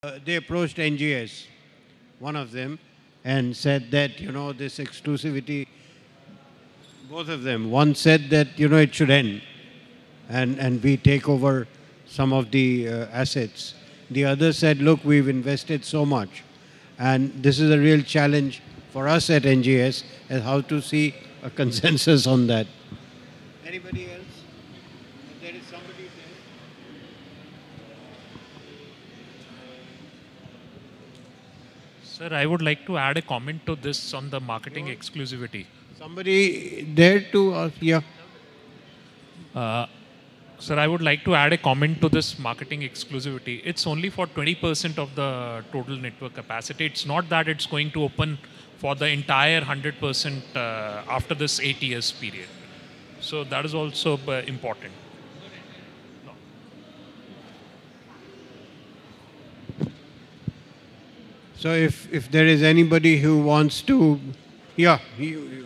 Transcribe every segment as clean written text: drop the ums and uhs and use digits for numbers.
They approached NGS, one of them, and said that, this exclusivity, both of them, one said that, it should end and we take over some of the assets. The other said, look, we've invested so much, and this is a real challenge for us at NGS as how to see a consensus on that. Anybody else? If there is somebody there. Sir, I would like to add a comment to this on the marketing exclusivity. Somebody there to yeah. Sir, I would like to add a comment to this marketing exclusivity. It's only for 20% of the total network capacity. It's not that it's going to open for the entire 100% after this 8 years period. So that is also important. So if there is anybody who wants to, yeah, you.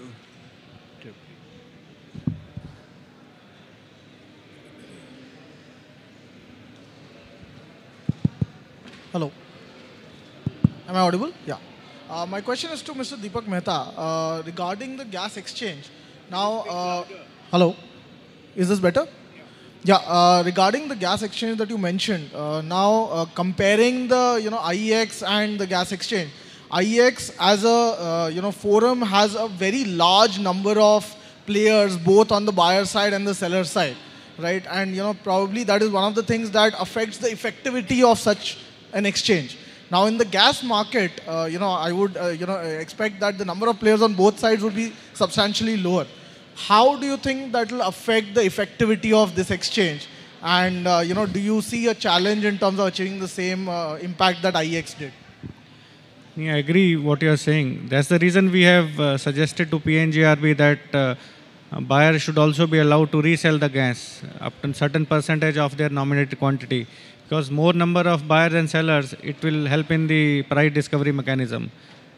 Hello. Am I audible? Yeah. My question is to Mr. Deepak Mehta regarding the gas exchange. Now, hello. Is this better? Yeah. Regarding the gas exchange that you mentioned, now comparing the IEX and the gas exchange, IEX as a forum has a very large number of players both on the buyer side and the seller side, right? And probably that is one of the things that affects the effectivity of such an exchange. Now in the gas market, I would expect that the number of players on both sides would be substantially lower. How do you think that will affect the effectivity of this exchange? And do you see a challenge in terms of achieving the same impact that IEX did? Yeah, I agree what you are saying. That's the reason we have suggested to PNGRB that buyers should also be allowed to resell the gas up to a certain percentage of their nominated quantity. Because more number of buyers and sellers, it will help in the price discovery mechanism.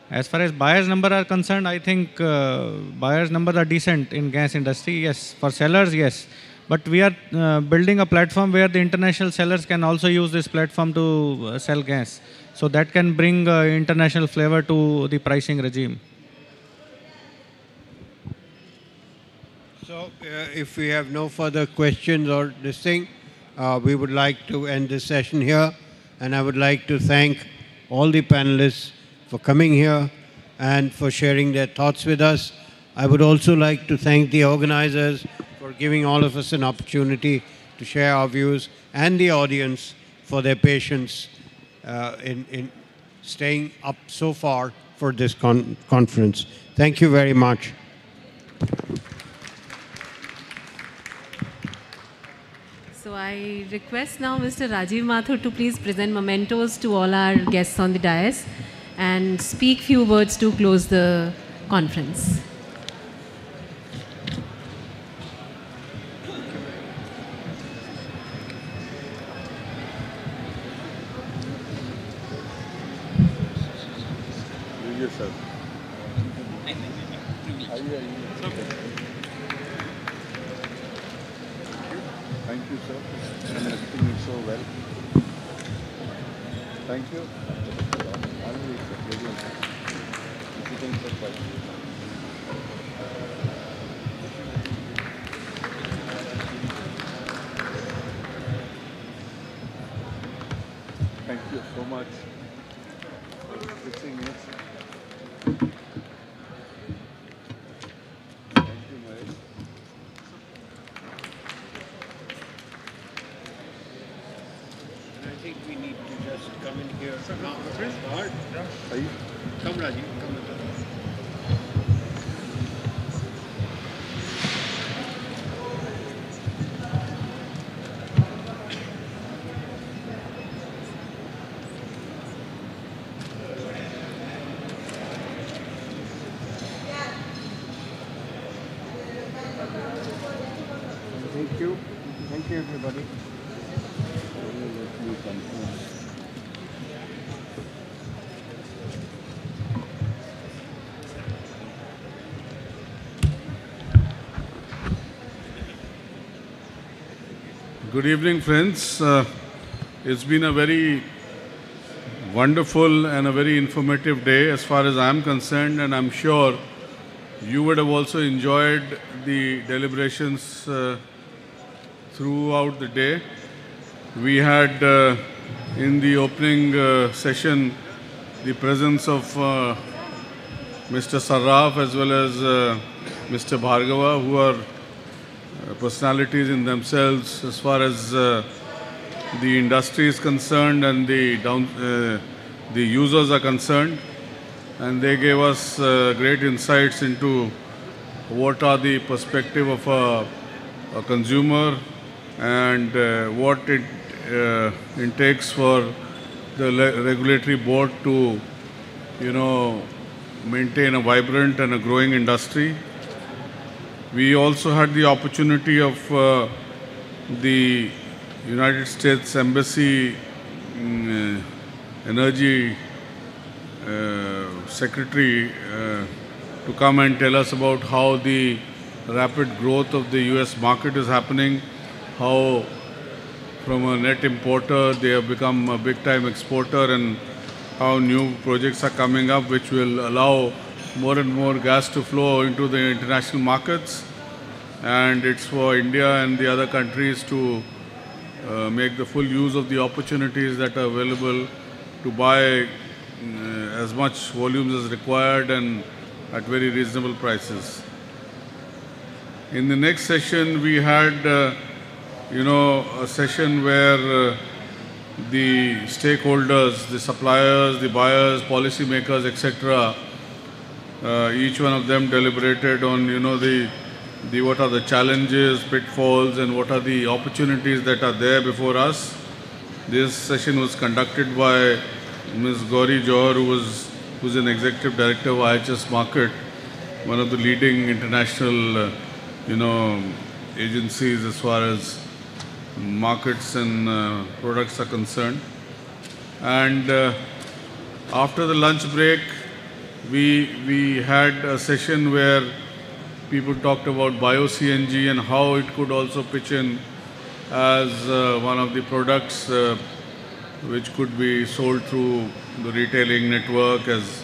As far as buyers' number are concerned, I think buyers' numbers are decent in gas industry. Yes, for sellers, yes. But we are building a platform where the international sellers can also use this platform to sell gas. So that can bring international flavor to the pricing regime. So if we have no further questions or this thing, we would like to end this session here, and I would like to thank all the panelists for coming here and for sharing their thoughts with us. I would also like to thank the organizers for giving all of us an opportunity to share our views, and the audience for their patience in staying up so far for this conference. Thank you very much. So I request now Mr. Rajiv Mathur to please present mementos to all our guests on the dais and speak few words to close the conference. Thank you, sir. And everything is so well. Thank you. Thank you so much for fixing it. Thank you, Mahesh. I think we need to just come in here now. Start. Are you? Come, Rajiv. Come with us. Thank you. Thank you, everybody. Let me confirm. Good evening, friends. It's been a very wonderful and a very informative day as far as I'm concerned, and I'm sure you would have also enjoyed the deliberations throughout the day. We had in the opening session the presence of Mr. Sarraf as well as Mr. Bhargava, who are personalities in themselves as far as the industry is concerned and the users are concerned, and they gave us great insights into what are the perspective of a consumer and what it takes for the regulatory board to, maintain a vibrant and a growing industry. We also had the opportunity of the United States Embassy Energy Secretary to come and tell us about how the rapid growth of the US market is happening, how from a net importer they have become a big-time exporter, and how new projects are coming up which will allow more and more gas to flow into the international markets. And it's for India and the other countries to make the full use of the opportunities that are available to buy as much volumes as required and at very reasonable prices. In the next session, we had, a session where the stakeholders, the suppliers, the buyers, policymakers, etc., each one of them deliberated on, what are the challenges, pitfalls, and what are the opportunities that are there before us. This session was conducted by Ms. Gauri Johar, who's an executive director of IHS Markit, one of the leading international, agencies as far as markets and products are concerned. And after the lunch break, we had a session where people talked about bio-CNG and how it could also pitch in as one of the products which could be sold through the retailing network as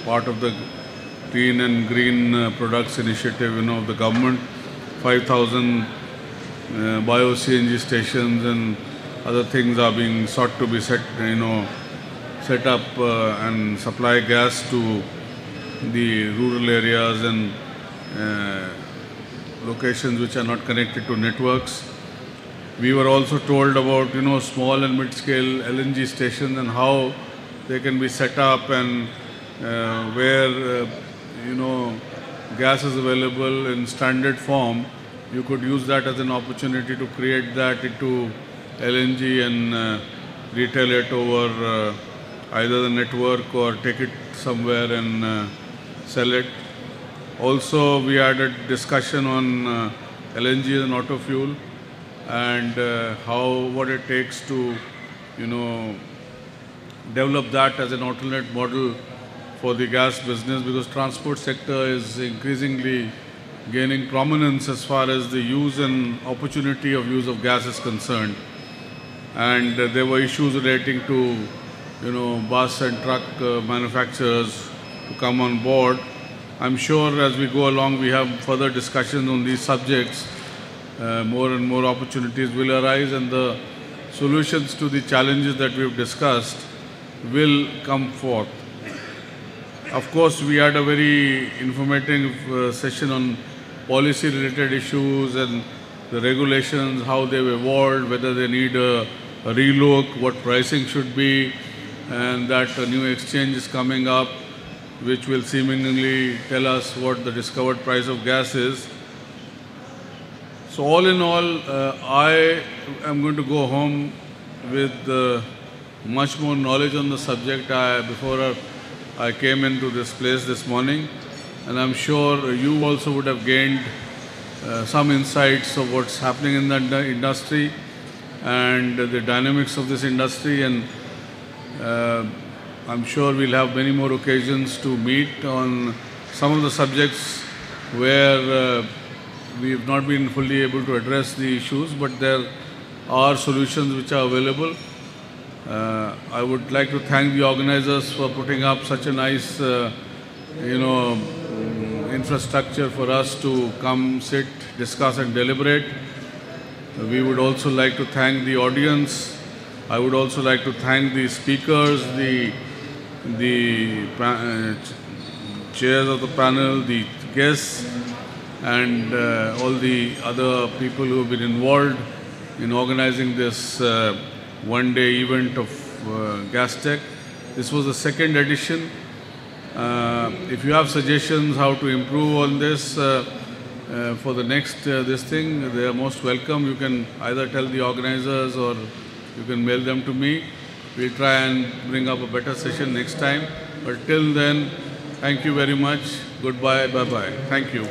part of the Clean and Green Products Initiative, of the government. 5,000 bio-CNG stations and other things are being sought to be set up and supply gas to the rural areas and locations which are not connected to networks. We were also told about, small and mid-scale LNG stations and how they can be set up and where, gas is available in standard form. You could use that as an opportunity to create that into LNG and retail it over either the network or take it somewhere and sell it. Also, we had a discussion on LNG as an auto fuel and what it takes to, develop that as an alternate model for the gas business, because transport sector is increasingly gaining prominence as far as the use and opportunity of use of gas is concerned. And there were issues relating to, bus and truck manufacturers to come on board. I'm sure as we go along, we have further discussions on these subjects. More and more opportunities will arise, and the solutions to the challenges that we've discussed will come forth. Of course, we had a very informative session on policy-related issues and the regulations, how they've evolved, whether they need a relook, what pricing should be, and that a new exchange is coming up, which will seemingly tell us what the discovered price of gas is. So all in all, I am going to go home with much more knowledge on the subject before I came into this place this morning, and I'm sure you also would have gained some insights of what's happening in the industry and the dynamics of this industry, and I'm sure we'll have many more occasions to meet on some of the subjects where we have not been fully able to address the issues, but there are solutions which are available. I would like to thank the organizers for putting up such a nice, infrastructure for us to come, sit, discuss and deliberate. We would also like to thank the audience. I would also like to thank the speakers, the chairs of the panel, the guests, and all the other people who have been involved in organizing this one-day event of GasTech. This was the second edition. If you have suggestions how to improve on this for the next this thing, they are most welcome. You can either tell the organizers or you can mail them to me. We'll try and bring up a better session next time. But till then, thank you very much. Goodbye. Bye-bye. Thank you.